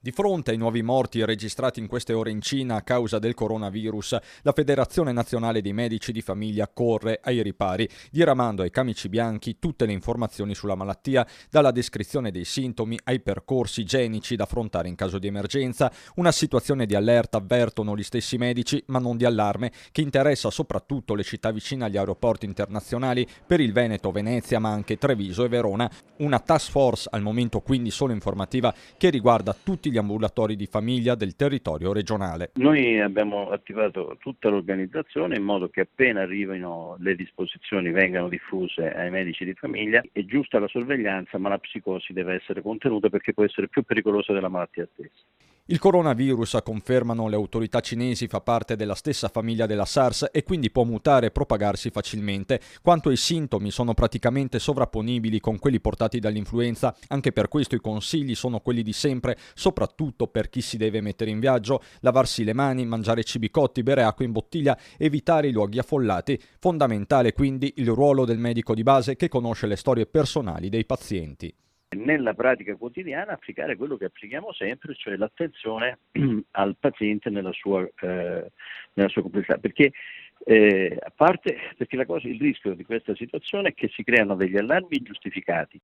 Di fronte ai nuovi morti registrati in queste ore in Cina a causa del coronavirus, la Federazione Nazionale dei Medici di Famiglia corre ai ripari, diramando ai camici bianchi tutte le informazioni sulla malattia, dalla descrizione dei sintomi ai percorsi igienici da affrontare in caso di emergenza. Una situazione di allerta, avvertono gli stessi medici, ma non di allarme, che interessa soprattutto le città vicine agli aeroporti internazionali, per il Veneto, Venezia, ma anche Treviso e Verona. Una task force, al momento quindi solo informativa, che riguarda tutti gli ambulatori di famiglia del territorio regionale. Noi abbiamo attivato tutta l'organizzazione in modo che appena arrivino le disposizioni vengano diffuse ai medici di famiglia. È giusta la sorveglianza, ma la psicosi deve essere contenuta perché può essere più pericolosa della malattia stessa. Il coronavirus, confermano le autorità cinesi, fa parte della stessa famiglia della SARS e quindi può mutare e propagarsi facilmente. Quanto ai sintomi, sono praticamente sovrapponibili con quelli portati dall'influenza, anche per questo i consigli sono quelli di sempre, soprattutto per chi si deve mettere in viaggio: lavarsi le mani, mangiare cibi cotti, bere acqua in bottiglia, evitare i luoghi affollati. Fondamentale quindi il ruolo del medico di base, che conosce le storie personali dei pazienti. Nella pratica quotidiana applicare quello che applichiamo sempre, cioè l'attenzione al paziente nella sua complessità, perché a parte perché il rischio di questa situazione è che si creano degli allarmi ingiustificati.